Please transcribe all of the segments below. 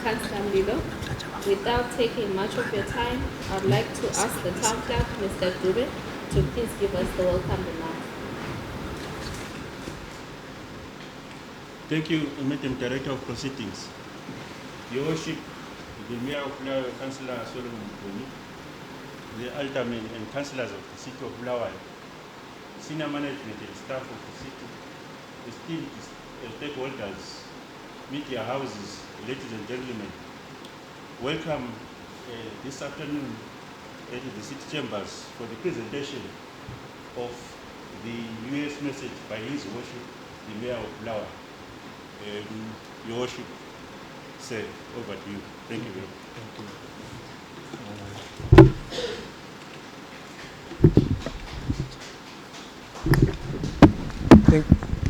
Councillor, without taking much of your time, I'd like to ask the town clerk, Mr. Dube, to please give us the welcome remarks. Thank you, Madam Director of Proceedings. Your Worship, the Mayor of Bulawayo, Councillor Solomon Mguni, the aldermen and councillors of the City of Bulawayo, senior management and staff of the city, esteemed stakeholders, media houses, ladies and gentlemen, welcome this afternoon to the City Chambers for the presentation of the US message by His Worship, the Mayor of Bulawayo. Your Worship, sir, over to you. Thank you very much.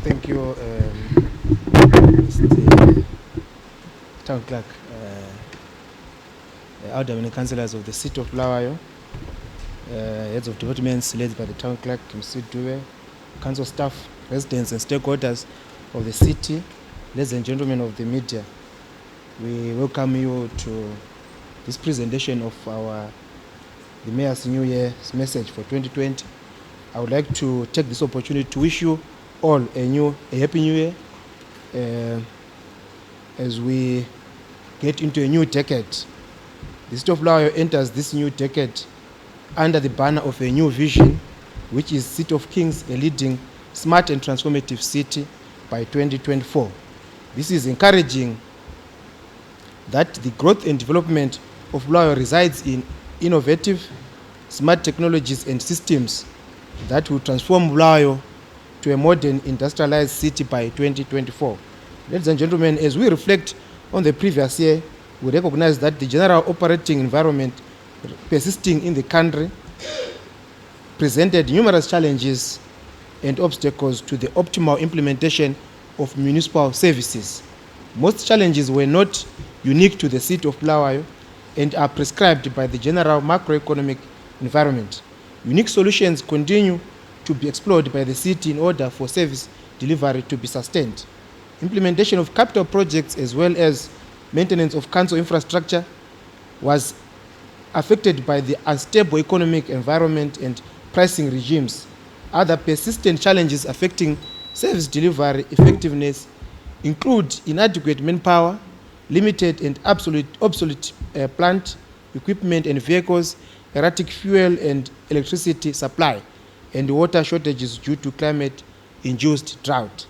Thank you, Mr. Town Clerk, aldermen and councillors of the City of Bulawayo, heads of departments led by the Town Clerk, Mr. Dube, council staff, residents and stakeholders of the city, ladies and gentlemen of the media. We welcome you to this presentation of the Mayor's New Year's message for 2020. I would like to take this opportunity to wish you all a happy new year as we get into a new decade. The City of Bulawayo enters this new decade under the banner of a new vision, which is City of Kings, a leading smart and transformative city by 2024. This is encouraging that the growth and development of Bulawayo resides in innovative, smart technologies and systems that will transform Bulawayo to a modern industrialized city by 2024. Ladies and gentlemen, as we reflect on the previous year, we recognize that the general operating environment persisting in the country presented numerous challenges and obstacles to the optimal implementation of municipal services. Most challenges were not unique to the City of Bulawayo and are prescribed by the general macroeconomic environment. Unique solutions continue to be explored by the city in order for service delivery to be sustained. Implementation of capital projects as well as maintenance of council infrastructure was affected by the unstable economic environment and pricing regimes. Other persistent challenges affecting service delivery effectiveness include inadequate manpower, limited and obsolete plant equipment and vehicles, erratic fuel and electricity supply, and water shortages due to climate-induced drought.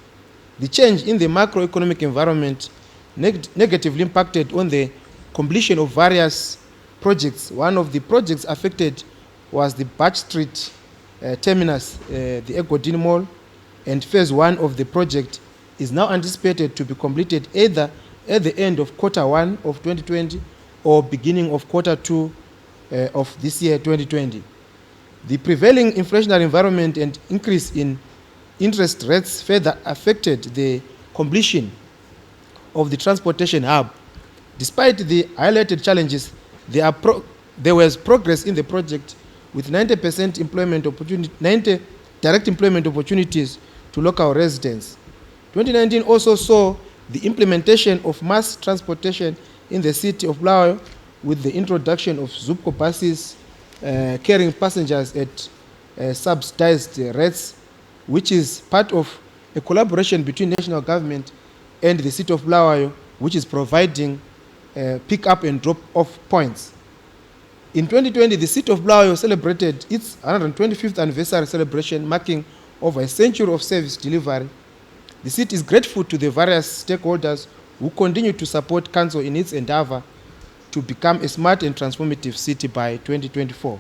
The change in the macroeconomic environment negatively impacted on the completion of various projects. One of the projects affected was the Batch Street terminus, the Egodin Mall, and phase 1 of the project is now anticipated to be completed either at the end of Q1 of 2020 or beginning of Q2 of this year, 2020. The prevailing inflationary environment and increase in interest rates further affected the completion of the transportation hub. Despite the highlighted challenges, there was progress in the project, with 90% employment opportunity, 90 direct employment opportunities to local residents. 2019 also saw the implementation of mass transportation in the city of Bulawayo with the introduction of Zupco buses carrying passengers at subsidized rates, which is part of a collaboration between national government and the city of Bulawayo, which is providing pick-up and drop-off points. In 2020, the city of Bulawayo celebrated its 125th anniversary celebration, marking over a century of service delivery. The city is grateful to the various stakeholders who continue to support council in its endeavor to become a smart and transformative city by 2024.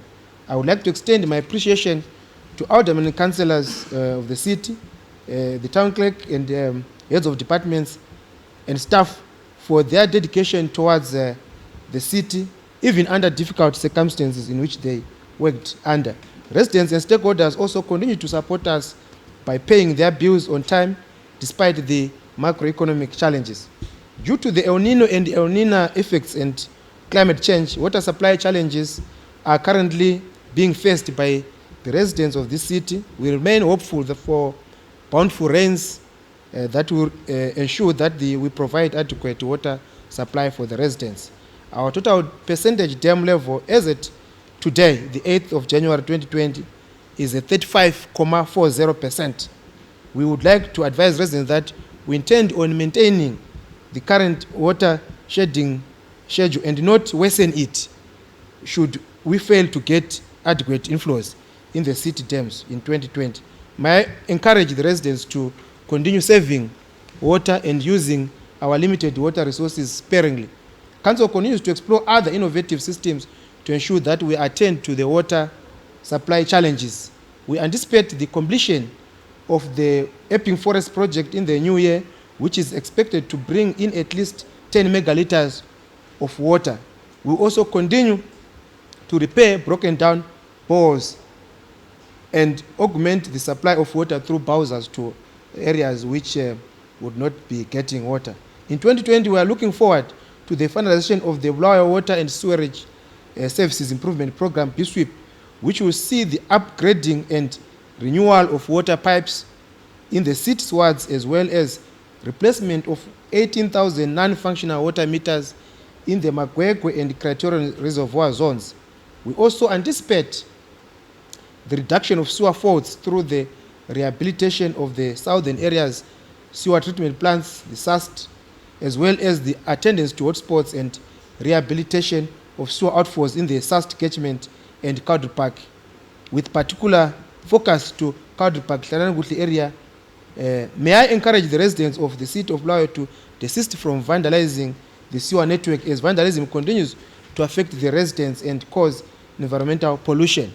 I would like to extend my appreciation to aldermen and councillors of the city, the town clerk and heads of departments and staff for their dedication towards the city, even under difficult circumstances in which they worked under. Residents and stakeholders also continue to support us by paying their bills on time despite the macroeconomic challenges. Due to the El Nino and El Nina effects and climate change, water supply challenges are currently being faced by the residents of this city. We remain hopeful for bountiful rains that will ensure that we provide adequate water supply for the residents. Our total percentage dam level as at today, the 8th of January 2020, is at 35.40%. We would like to advise residents that we intend on maintaining the current water shedding schedule and not worsen it should we fail to get adequate inflows in the city dams in 2020. May I encourage the residents to continue saving water and using our limited water resources sparingly. Council continues to explore other innovative systems to ensure that we attend to the water supply challenges. We anticipate the completion of the Epping Forest project in the new year, which is expected to bring in at least 10 megaliters of water. We also continue to repair broken down bores and augment the supply of water through bowsers to areas which would not be getting water. In 2020, we are looking forward to the finalization of the Bulawayo Water and Sewerage Services Improvement Program, BSWIP, which will see the upgrading and renewal of water pipes in the city wards, as well as replacement of 18,000 non-functional water meters in the Magwegwe and Criterion reservoir zones. We also anticipate the reduction of sewer faults through the rehabilitation of the southern areas sewer treatment plants, the SAST, as well as the attendance to hotspots and rehabilitation of sewer outflows in the SAST catchment and Cllr Park, with particular focus to Cllr Park Tlanangutli area. May I encourage the residents of the city of Bulawayo to desist from vandalizing the sewer network, as vandalism continues to affect the residents and cause environmental pollution.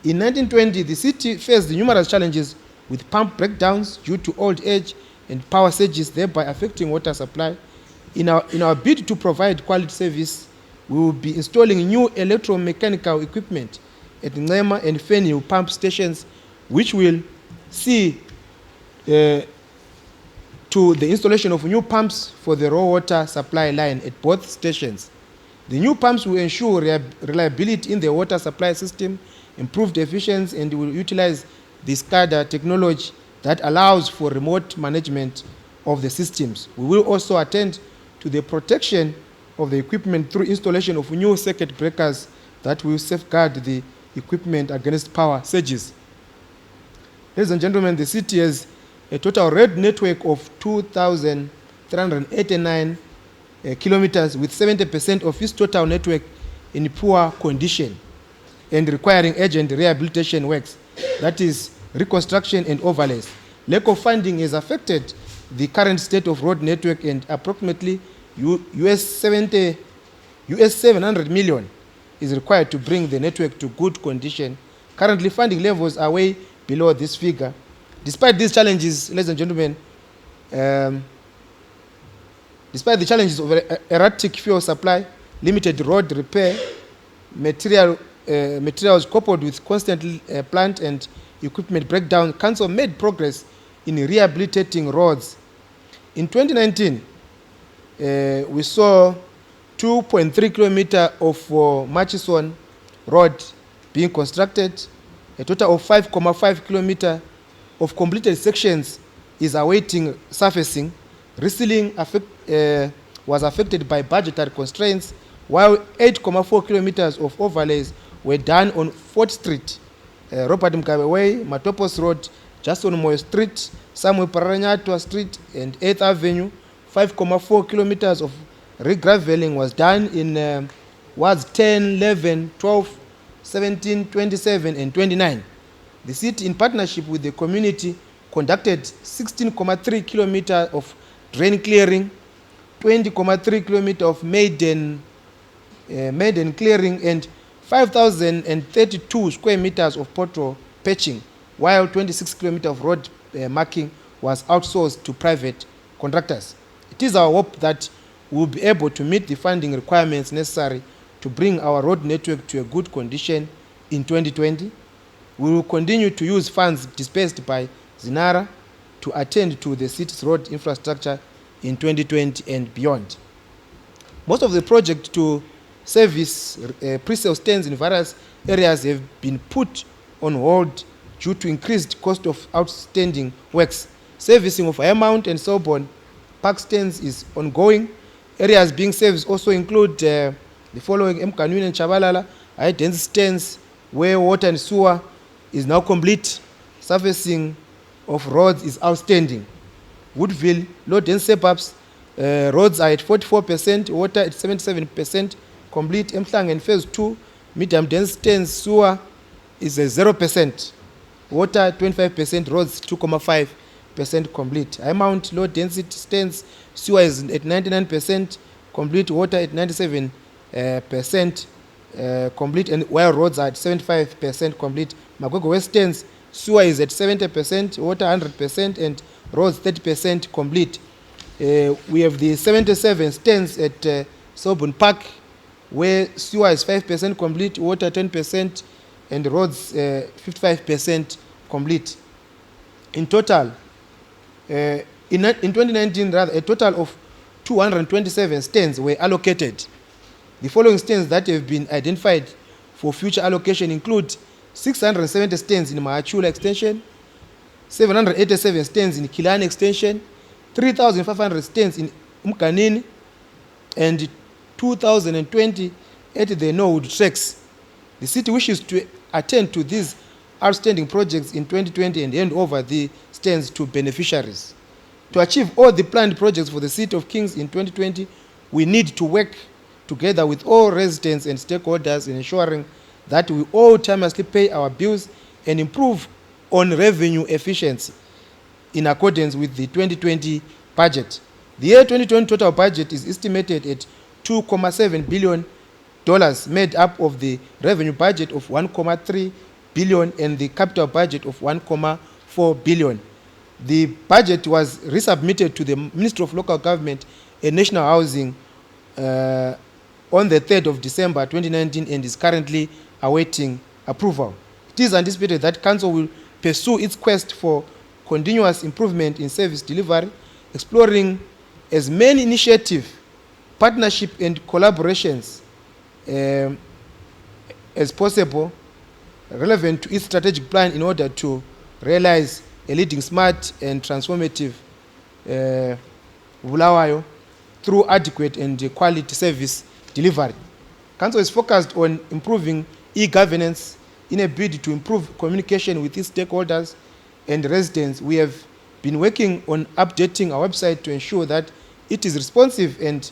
In 1920, the city faced numerous challenges with pump breakdowns due to old age and power surges, thereby affecting water supply. In our bid to provide quality service, we will be installing new electromechanical equipment at Ngema and Fenil pump stations, which will see to the installation of new pumps for the raw water supply line at both stations. The new pumps will ensure reliability in the water supply system, improved efficiency, and will utilize the SCADA technology that allows for remote management of the systems. We will also attend to the protection of the equipment through installation of new circuit breakers that will safeguard the equipment against power surges. Ladies and gentlemen, the city has a total road network of 2,389 kilometers, with 70% of its total network in poor condition and requiring urgent rehabilitation works, that is reconstruction and overlays. Lack of funding has affected the current state of road network, and approximately US 700 million is required to bring the network to good condition. Currently, funding levels are way below this figure. Despite these challenges, ladies and gentlemen, despite the challenges of erratic fuel supply, limited road repair, materials coupled with constant plant and equipment breakdown, Council made progress in rehabilitating roads. In 2019, we saw 2.3 kilometers of Murchison Road being constructed. A total of 5.5 kilometers of completed sections is awaiting surfacing. Resealing was affected by budgetary constraints, while 8.4 kilometers of overlays were done on 4th Street, Robert Mugabe Way, Matopos Road, Jason Moyo Street, Samuel Paranyatwa Street, and 8th Avenue. 5.4 kilometers of regraveling was done in wards 10, 11, 12, 17, 27, and 29. The city, in partnership with the community, conducted 16.3 kilometers of drain clearing, 20.3 kilometers of maiden clearing, and 5,032 square meters of pothole patching, while 26 kilometers of road marking was outsourced to private contractors. It is our hope that we will be able to meet the funding requirements necessary to bring our road network to a good condition in 2020. We will continue to use funds dispersed by ZINARA to attend to the city's road infrastructure in 2020 and beyond. Most of the projects to service pre-sale stands in various areas have been put on hold due to increased cost of outstanding works. Servicing of Fairmount and Selborne Park stands is ongoing. Areas being serviced also include the following: Mguni and Chabalala, high density stands where water and sewer is now complete. Surfacing of roads is outstanding. Woodville, low density suburbs, roads are at 44%, water at 77% complete. Mhlang and phase 2, medium density stands, sewer is at 0%, water 25%, roads 2.5% complete. High Mount, low density stands, sewer is at 99% complete, water at 97% complete, and while roads are at 75% complete. Magogo West stands, sewer is at 70%, water 100%, and roads 30% complete. We have the 77 stands at Selborne Park, where sewer is 5% complete, water 10%, and roads 55% complete. In total, in 2019, rather, a total of 227 stands were allocated. The following stands that have been identified for future allocation include 670 stands in Mahachula Extension, 787 stands in Cllr Extension, 3,500 stands in Mguni, and 2,020 at the Norwood Tracks. The city wishes to attend to these outstanding projects in 2020 and hand over the stands to beneficiaries. To achieve all the planned projects for the City of Kings in 2020, we need to work together with all residents and stakeholders in ensuring that we all timelessly pay our bills and improve on revenue efficiency in accordance with the 2020 budget. The year 2020 total budget is estimated at $2.7 billion, made up of the revenue budget of $1.3 billion and the capital budget of $1.4 billion. The budget was resubmitted to the Ministry of Local Government and National Housing on the 3rd of December 2019 and is currently awaiting approval. It is anticipated that Council will pursue its quest for continuous improvement in service delivery, exploring as many initiatives, partnership and collaborations as possible relevant to its strategic plan in order to realize a leading smart and transformative Bulawayo through adequate and quality service delivery. Council is focused on improving e-governance in a bid to improve communication with its stakeholders and residents. We have been working on updating our website to ensure that it is responsive and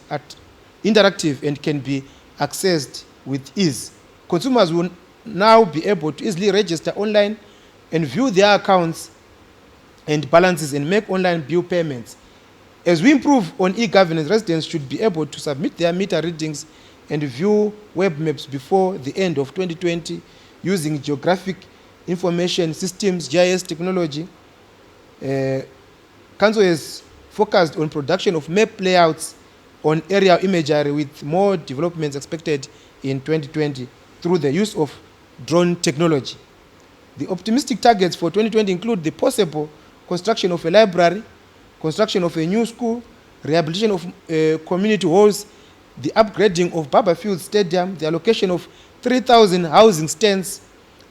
interactive and can be accessed with ease. Consumers will now be able to easily register online and view their accounts and balances and make online bill payments. As we improve on e-governance, residents should be able to submit their meter readings and view web maps before the end of 2020 using geographic information systems, GIS technology. Council is focused on production of map layouts on aerial imagery with more developments expected in 2020 through the use of drone technology. The optimistic targets for 2020 include the possible construction of a library, construction of a new school, rehabilitation of community halls, the upgrading of Barberfield Stadium, the allocation of 3,000 housing stands,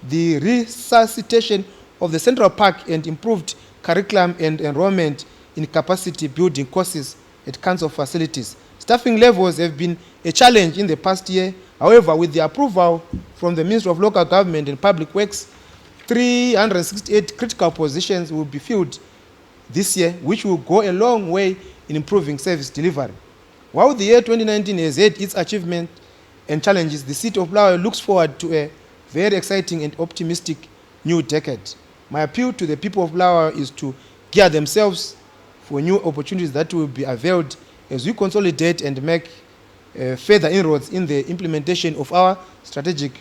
the resuscitation of the Central Park and improved curriculum and enrollment in capacity building courses at council facilities. Staffing levels have been a challenge in the past year. However, with the approval from the Ministry of Local Government and Public Works, 368 critical positions will be filled this year, which will go a long way in improving service delivery. While the year 2019 has had its achievements and challenges, the City of Bulawayo looks forward to a very exciting and optimistic new decade. My appeal to the people of Bulawayo is to gear themselves for new opportunities that will be availed as we consolidate and make further inroads in the implementation of our strategic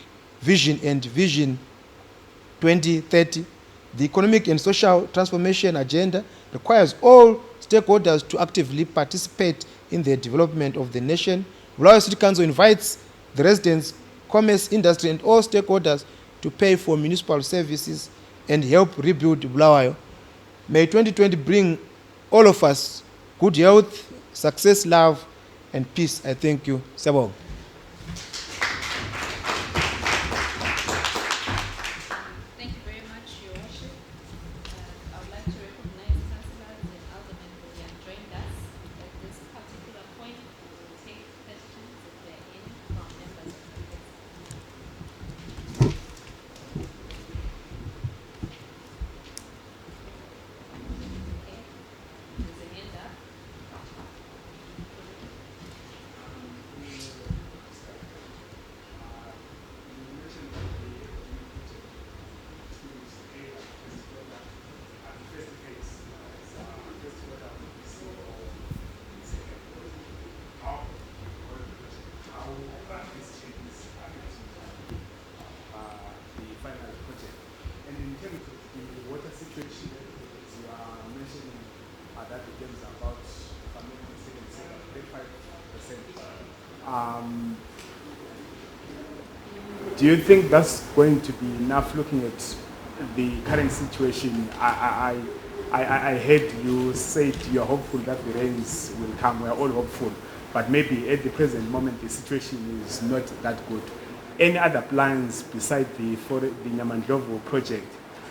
vision and Vision 2030. The economic and social transformation agenda requires all stakeholders to actively participate in the development of the nation. Bulawayo City Council invites the residents, commerce, industry, and all stakeholders to pay for municipal services and help rebuild Bulawayo. May 2020 bring all of us good health, success, love, and peace. I thank you. Sabong. Thank you very much, Your Worship. I would like to recognize councillors and aldermen who have joined us at this particular point. We will take questions if there are any from members of the press. Okay, there's a hand up. The final project. And in terms of the water situation, you are mentioning that it is about 35%. Do you think that's going to be enough looking at the current situation? I heard you said you're hopeful that the rains will come. We're all hopeful. But maybe at the present moment, the situation is not that good. Any other plans besides the Nyamandlovu project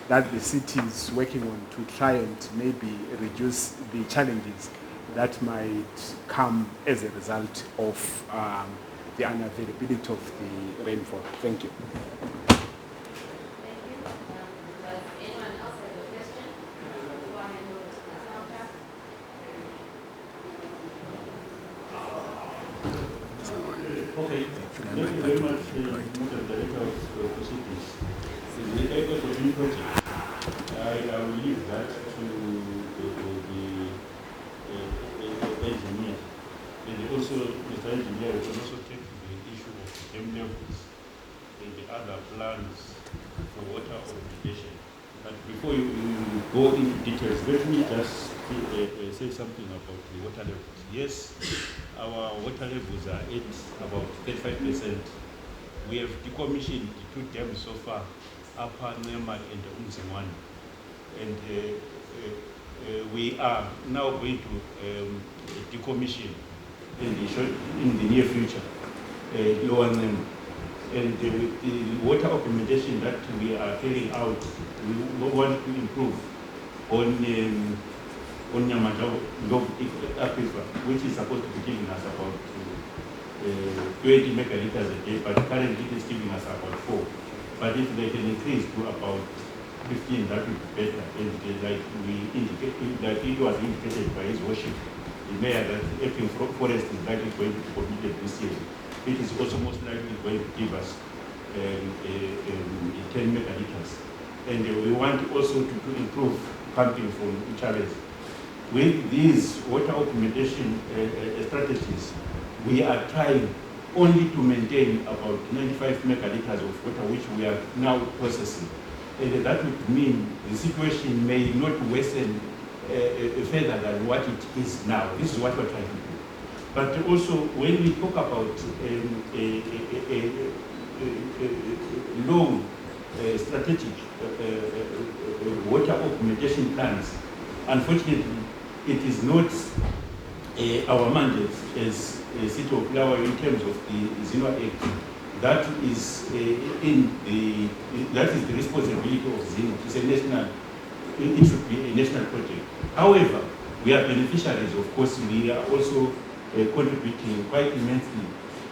that the city is working on to try and maybe reduce the challenges that might come as a result of the unavailability of the rainfall? Thank you. Thank you. Does anyone else have a question? Before I hand over to Councillor. Okay, thank you very much, Madam Director of Proceedings. The Eco Green Project, I will leave that to the engineer. And also, Mr. Engineer, we can also take the issue of dam levels and the other plans for water augmentation. But before you go into details, let me just say something about the water levels. Yes, our water levels are at about 35%. We have decommissioned 2 dams so far, Upper Nema and Umzingwane. And we are now going to decommission in the near future, Lower Nema. And with the water augmentation that we are carrying out, we want to improve on Nyamandlovu aquifer, which is supposed to be giving us about 20 megaliters a day, but currently it is giving us about 4. But if they can increase to about 15, that would be better. And like we indicated, like it was indicated by His Worship, the Mayor, that Epping Forest is likely going to be completed this year. It is also most likely going to give us 10 megaliters. And we want also to improve pumping from Cllr. With these water augmentation strategies, we are trying only to maintain about 95 megaliters of water, which we are now processing. And that would mean the situation may not worsen further than what it is now. This is what we're trying to do. But also, when we talk about long strategic water augmentation plans, unfortunately, it is not our mandate as a City of Bulawayo in terms of the Zino Act that is that is the responsibility of ZINO. It's a national, it should be a national project. However, we are beneficiaries, of course. We are also contributing quite immensely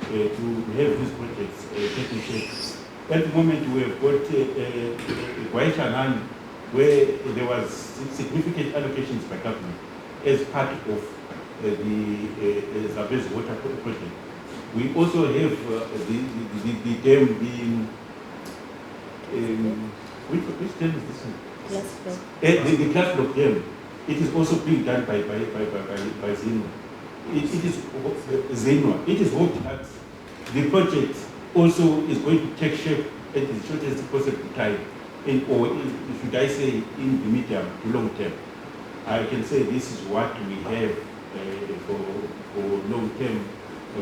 to have these projects taken shape. At the moment, we have got Guaishanan, where there was significant allocations by government as part of the Zambezi water project. We also have the dam being, which dam is this one? The Cllr dam. It is also being done by ZINO. It is ZINO. It is hoped that the project also is going to take shape at the shortest possible time, or should I say in the medium to long term. I can say this is what we have for long-term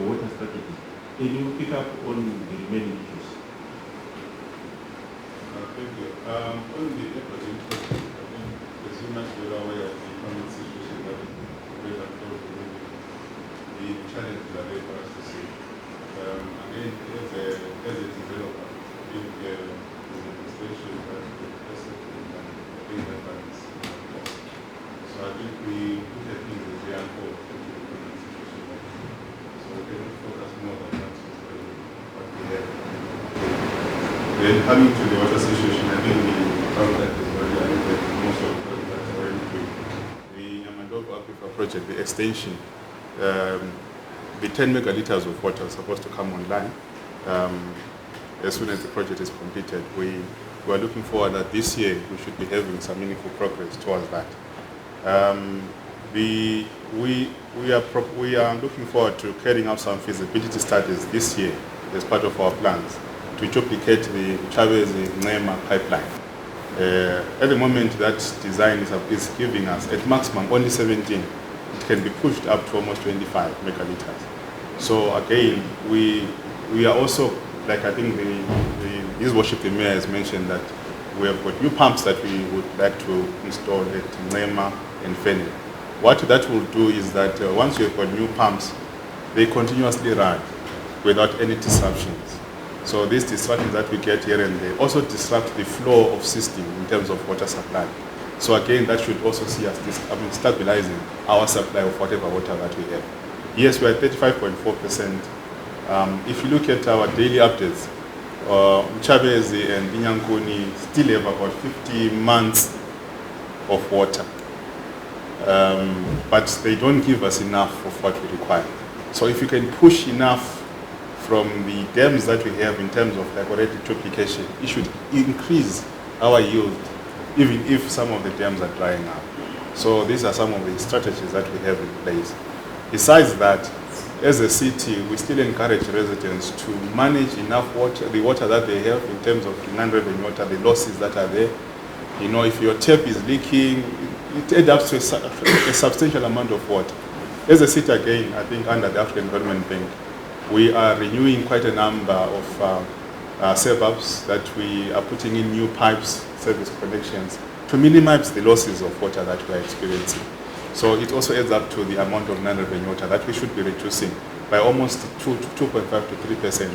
water strategy. Can you pick up on the remaining issues? Thank you. On the equity project, I think as you much well aware of the economic situation that is very unfolding, the challenges are there for us to see. Again, as a developer, I think there's a demonstration that the person can bring that balance. So I think we look at things as they unfold in the economic situation. So we cannot focus more than that on what we have. Then coming to the water situation, I think the contact is already alluded to most of what that's already doing. The Yamandogo Aquifer project, the extension, the 10 megaliters of water is supposed to come online as soon as the project is completed. We are looking forward that this year we should be having some meaningful progress towards that. We are looking forward to carrying out some feasibility studies this year as part of our plans to duplicate the Chavez-Nema pipeline. At the moment, that design is giving us at maximum only 17. It can be pushed up to almost 25 megaliters. So again, we are also, like I think His Worship the Mayor has mentioned, that we have got new pumps that we would like to install at Nema and Feni. What that will do is that once you have got new pumps, they continuously run without any disruptions. So these disruptions that we get here and there also disrupt the flow of system in terms of water supply. So again, that should also see us stabilizing our supply of whatever water that we have. Yes, we are at 35.4%. If you look at our daily updates, Chavez and Mguni still have about 50 months of water. But they don't give us enough of what we require. So if you can push enough from the dams that we have in terms of already duplication, it should increase our yield, even if some of the dams are drying up. So these are some of the strategies that we have in place. Besides that, as a city, we still encourage residents to manage enough water, the water that they have in terms of non-revenue water, the losses that are there. You know, if your tap is leaking, it adds up to a substantial amount of water. As a city, again, I think under the African Development Bank, we are renewing quite a number of suburbs that we are putting in new pipes, service connections, to minimize the losses of water that we are experiencing. So it also adds up to the amount of non-revenue water that we should be reducing by almost 2.5 to 3%.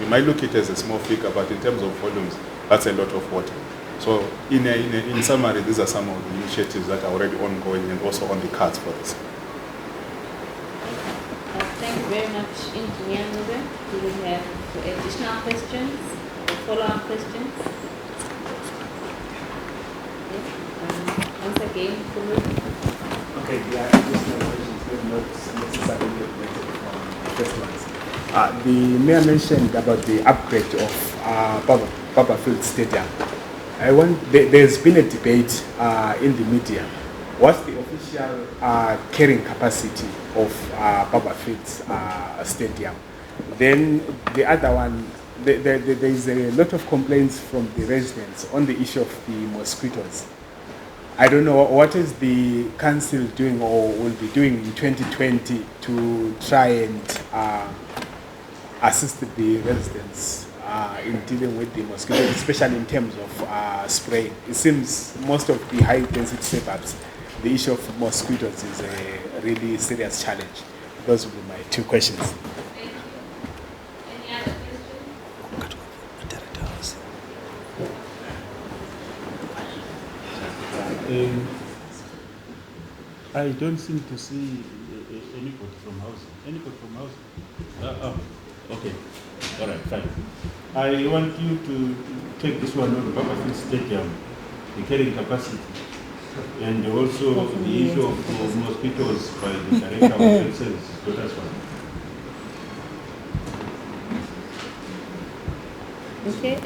You might look at it as a small figure, but in terms of volumes, that's a lot of water. So in summary, these are some of the initiatives that are already ongoing and also on the cards for us. Thank you very much, Engineer Nube. Do we have additional questions or follow-up questions? Yes. Once again, Cllr. Okay, the additional questions will not necessarily be related from the first ones. The mayor mentioned about the upgrade of Baba Field Stadium. There's been a debate in the media. What's the official carrying capacity of Baba Field Stadium? Then the other one, there is a lot of complaints from the residents on the issue of the mosquitoes. I don't know what is the council doing or will be doing in 2020 to try and assist the residents in dealing with the mosquitoes, especially in terms of spraying. It seems most of the high-density suburbs, the issue of mosquitoes is a really serious challenge. Those will be my two questions. Thank you. Any other questions? I don't seem to see anybody from housing. Anybody from housing? Okay. All right, fine. I want you to take this one on Battlefield Stadium, the carrying capacity, and also the issue of mosquitoes by the Director of Health Services. That's one. Okay,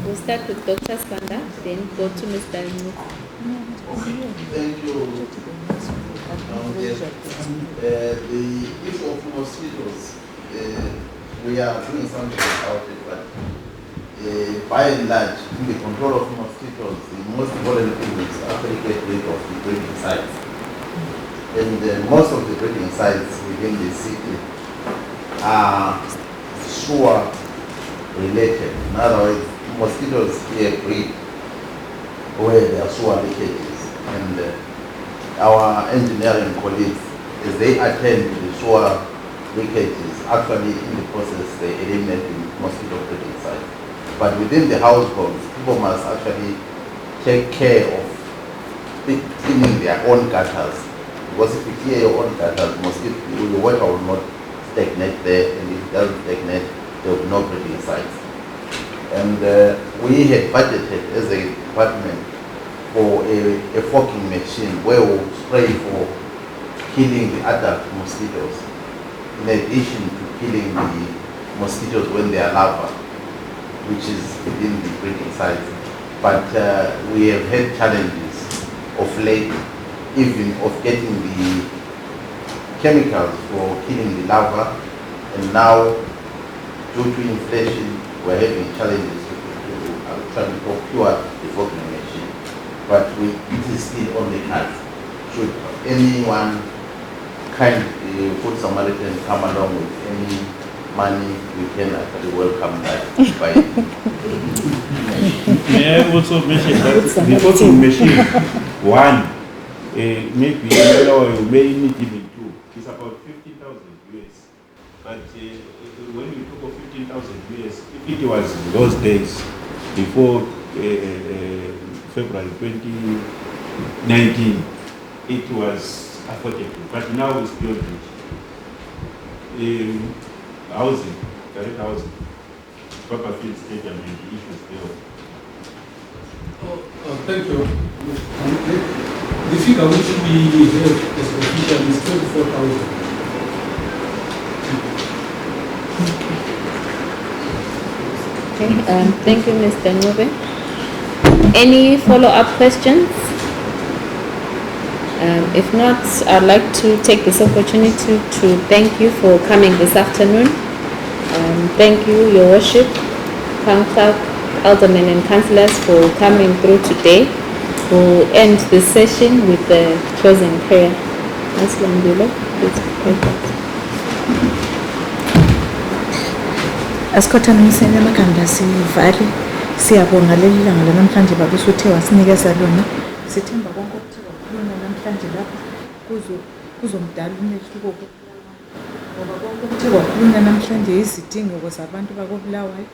we'll start with Dr. Spanda, then go to Mr. Ngu. Thank you. The issue of mosquitoes, we are doing something about it, but by and large, in the control of mosquitoes, the most important thing is actually get rid of the breeding sites. And most of the breeding sites within the city are sewer related. In other words, mosquitoes here breed where there are sewer leakages. And our engineering colleagues, as they attend to the sewer leakages, actually in the process they eliminate the mosquito breeding sites. But within the households, people must actually take care of cleaning their own gutters. Because if you clear your own gutters, the water will not stagnate there, and if it doesn't stagnate, there will be no breeding sites. And we had budgeted as a department for a fogging machine where we'll spray for killing the adult mosquitoes, in addition to killing the mosquitoes when they are larvae, which is within the breeding sites. But we have had challenges of late, even of getting the chemicals for killing the larvae, and now due to inflation we're having challenges to try to procure the fogging machine. But it is still on the cards. Should anyone kind good Samaritan come along with any money, we can actually welcome that. May I also mention that the fogging machine, one, maybe you may need even two. It's about 15,000 US. But when you talk of 15,000 US, if it was those days before February 2019, it was affordable. But now it's beyond reach. Housing, direct housing, Battlefield Stadium, and the issues there. Thank you. The figure which we have as official is 24,000. Okay, thank you, Mr. Ngube. Any follow-up questions? If not, I'd like to take this opportunity to thank you for coming this afternoon. Thank you, Your Worship, Councillor, Aldermen and Councillors for coming through today. We'll end this session with the closing prayer. Councillor Mguni, please pray for us. Asikhothaniseni amakhanda sivale siyabonga leli langa lanamhlanje baba usuthe wasinikeza lona sithemba konke okuthiwa kukhulunywa namhlanje lapha kuzomdala umehluko ngoba konke okuthiwa kukhulunywa namhlanje izidingo zabantu bakobulawayo.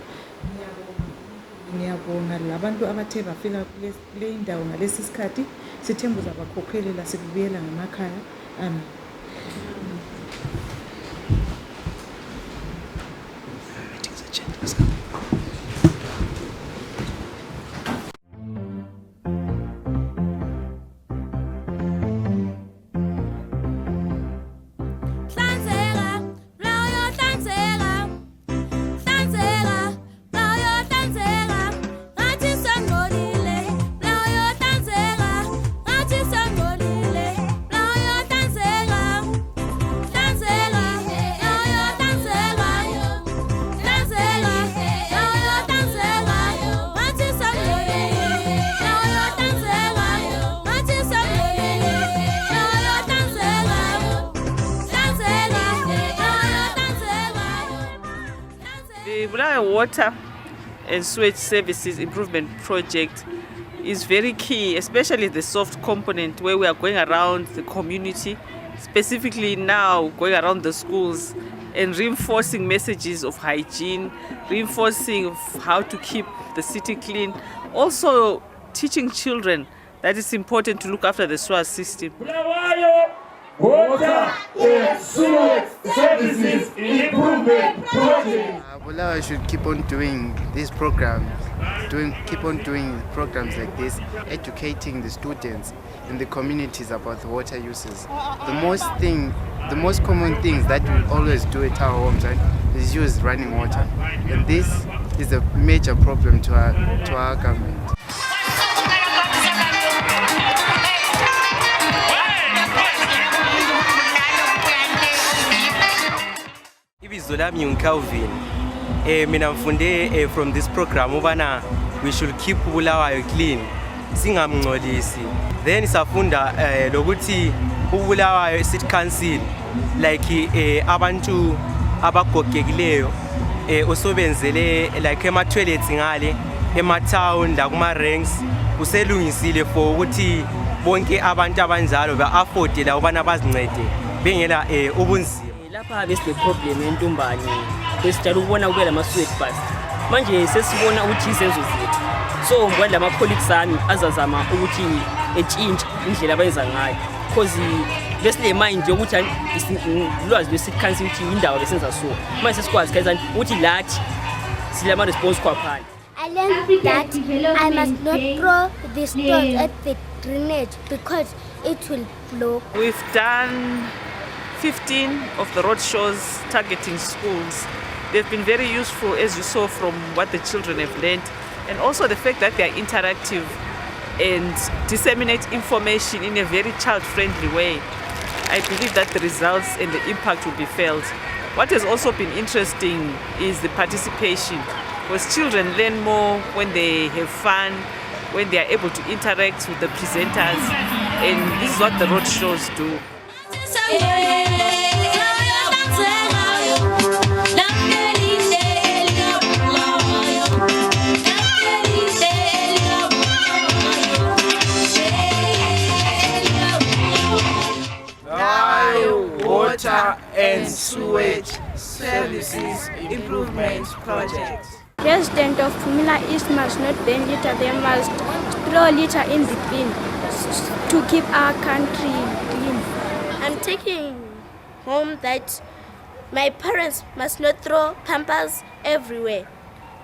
Ngiyabonga labantu abathe bafika kule indawo ngalesi sikhathi sithemba uzabakhokhelela sikubuyela ngemakhaya. Amen. Let's go. Water and sewage services improvement project is very key, especially the soft component where we are going around the community, specifically now going around the schools and reinforcing messages of hygiene, reinforcing of how to keep the city clean, also teaching children that it's important to look after the sewer system. Water and sewage services improvement project. Bulawayo should keep on doing these programs, keep on doing programs like this, educating the students in the communities about the water uses. The most common things that we always do at our homes, right, is use running water, and this is a major problem to our government. Ibizo lami Calvin. Mina mfunde from this program ubana we should keep Bulawayo clean. Singamngcolisi. Then safunda lokuthi uBulawayo City Council like abantu abagogekileyo usobenzele like ema toilets ngale ema town la kuma ranks uselungisile for ukuthi bonke abantu abanjalo ba afford la ubana bazincede bengela ubunzima. Lapha bese problem entumbani besijala ukubona kube lama sweat bus manje sesibona ukuthi izenzo zethu so ngwala ama colleagues ami azazama ukuthi etshintshe indlela abayenza ngayo because besile mind yokuthi ulwazi lwesi council ukuthi indawo lesenza so manje sesikwazi kayizani ukuthi lathi silama response kwaphana. I learned that I must not throw the stones at the drainage because it will block. We've done 15 of the road shows targeting schools. They've been very useful, as you saw from what the children have learned, and also the fact that they are interactive and disseminate information in a very child-friendly way. I believe that the results and the impact will be felt. What has also been interesting is the participation, because children learn more when they have fun, when they are able to interact with the presenters, and this is what the road shows do. Water and Sewage Services Improvement Project. Residents of Pumila East must not burn litter, they must throw litter in the bin to keep our country clean. I'm taking home that my parents must not throw pampers everywhere,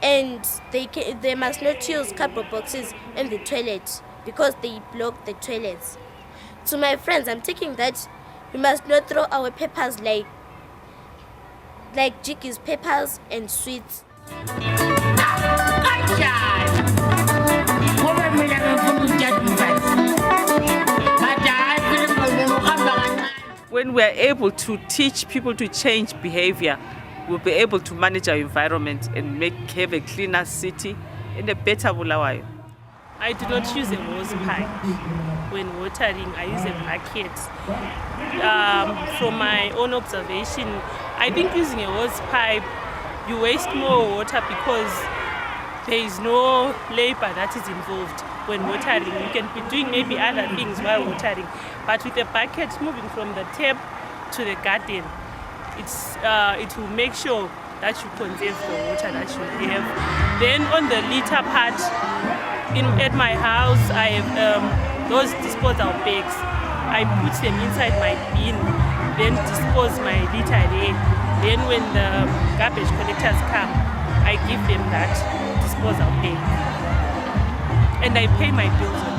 and they must not use cardboard boxes in the toilet because they block the toilets. To my friends, I'm taking that we must not throw our papers like Jiki's papers and sweets. When we are able to teach people to change behavior, we'll be able to manage our environment and have a cleaner city and a better Bulawayo. I do not use a hose pipe. When watering, I use a bucket. From my own observation, I think using a hose pipe, you waste more water because there is no labor that is involved when watering. You can be doing maybe other things while watering. But with a bucket moving from the tap to the garden, it will make sure that you conserve the water that you have. Then on the litter part, at my house, I have those disposal bags. I put them inside my bin, then dispose my litter there. Then when the garbage collectors come, I give them that disposal bag. And I pay my bills on